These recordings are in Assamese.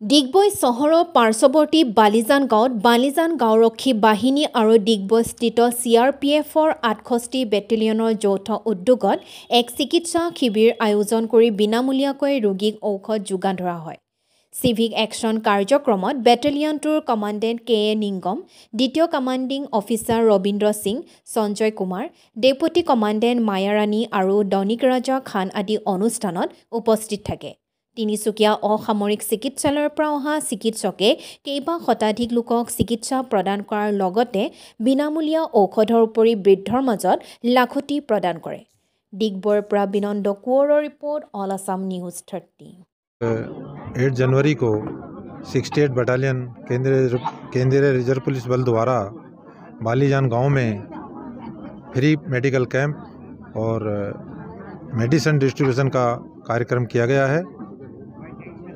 ডিগবৈ চহৰৰ পাৰ্শ্বৱৰ্তী বালিজান গাঁৱত বালিজান গাঁওৰক্ষী বাহিনী আৰু ডিগবৈস্থিত CRPFৰ 68 বেটেলিয়নৰ যৌথ উদ্যোগত এক চিকিৎসা শিবিৰ আয়োজন কৰি বিনামূলীয়াকৈ ৰোগীক ঔষধ যোগান ধৰা হয়। চিভিক একশ্যন কাৰ্যক্ৰমত বেটেলিয়নটোৰ কমাণ্ডেণ্ট KA নিংগম, দ্বিতীয় commanding officer Rabindra Singh, Sanjay Kumar, deputy commandant Mayarani আৰু দনিক ৰাজা খান আদি অনুষ্ঠানত উপস্থিত থাকে। তিনিচুকীয়া অসামৰিক চিকিৎসালয়ৰ পৰা অহা চিকিৎসকে কেইবা শতাধিক লোকক চিকিৎসা প্ৰদান কৰাৰ লগতে বিনামূলীয়া ঔষধৰ উপৰি বৃদ্ধৰ মাজত লাখুটি প্ৰদান কৰে। ডিগবৈৰ পৰা বিনন্দ কোঁৱৰৰ ৰিপৰ্ট, অল আছাম নিউজ 30। 8 जनवरी को 68 बटालियन केंद्रीय रिजर्व पुलिस बल द्वारा बालीजान गांव में फ्री मेडिकल कैंप और मेडिसिन डिस्ट्रीब्यूशन का कार्यक्रम किया गया है,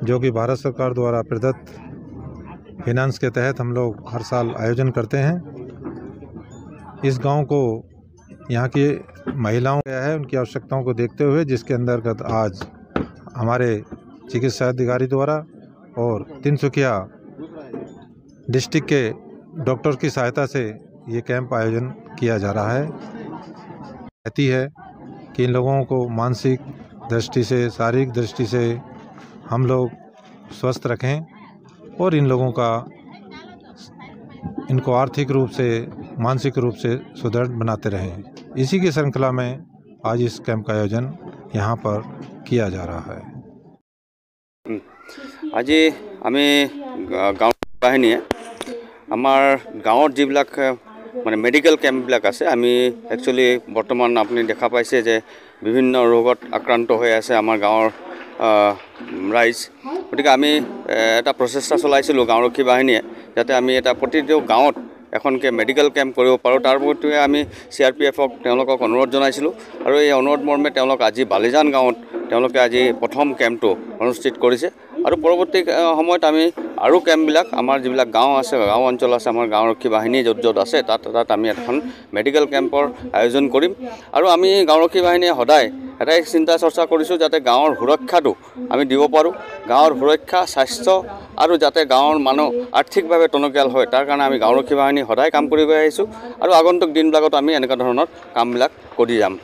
जो कि भारत सरकार द्वारा प्रदत्त फिनांस के तहत हम लोग हर साल आयोजन करते हैं। इस गांव को यहाँ की महिलाओं का है, उनकी आवश्यकताओं को देखते हुए जिसके अंतर्गत आज हमारे चिकित्सा अधिकारी द्वारा और तिनसुकिया डिस्ट्रिक्ट के डॉक्टर की सहायता से ये कैंप आयोजन किया जा रहा है। कहती है कि इन लोगों को मानसिक दृष्टि से, शारीरिक दृष्टि से हम लोग स्वस्थ रखें और इन लोगों का इनको आर्थिक रूप से, मानसिक रूप से सुदृढ़ बनाते रहें। इसी की श्रृंखला में आज इस कैंप का आयोजन यहाँ पर किया जा रहा है। আজি আমি গাঁও বাহিনীয়ে আমাৰ গাঁৱৰ যিবিলাক মানে মেডিকেল কেম্পবিলাক আছে, আমি একচুৱেলি বৰ্তমান আপুনি দেখা পাইছে যে বিভিন্ন ৰোগত আক্ৰান্ত হৈ আছে আমাৰ গাঁৱৰ ৰাইজ। গতিকে আমি এটা প্ৰচেষ্টা চলাইছিলোঁ গাঁওৰক্ষী বাহিনীয়ে, যাতে আমি এটা প্ৰতিটো গাঁৱত এখনকৈ মেডিকেল কেম্প কৰিব পাৰোঁ। তাৰ প্ৰতি আমি CRPFক তেওঁলোকক অনুৰোধ জনাইছিলোঁ আৰু এই অনুৰোধ মৰ্মে তেওঁলোক আজি বালিজান গাঁৱত তেওঁলোকে আজি প্ৰথম কেম্পটো অনুষ্ঠিত কৰিছে। আৰু পৰৱৰ্তী সময়ত আমি আৰু কেম্পবিলাক আমাৰ যিবিলাক গাঁও আছে, গাঁও অঞ্চল আছে, আমাৰ গাঁওৰক্ষী বাহিনী য'ত য'ত আছে তাত আমি এখন মেডিকেল কেম্পৰ আয়োজন কৰিম। আৰু আমি গাঁওৰক্ষী বাহিনীয়ে সদায় এটাই চিন্তা চৰ্চা কৰিছোঁ যাতে গাঁৱৰ সুৰক্ষাটো আমি দিব পাৰোঁ। গাঁৱৰ সুৰক্ষা, স্বাস্থ্য আৰু যাতে গাঁৱৰ মানুহ আৰ্থিকভাৱে টনকিয়াল হয়, তাৰ কাৰণে আমি গাঁওৰক্ষী বাহিনী সদায় কাম কৰি গৈ আহিছোঁ আৰু আগন্তুক দিনবিলাকত আমি এনেকুৱা ধৰণৰ কামবিলাক কৰি যাম।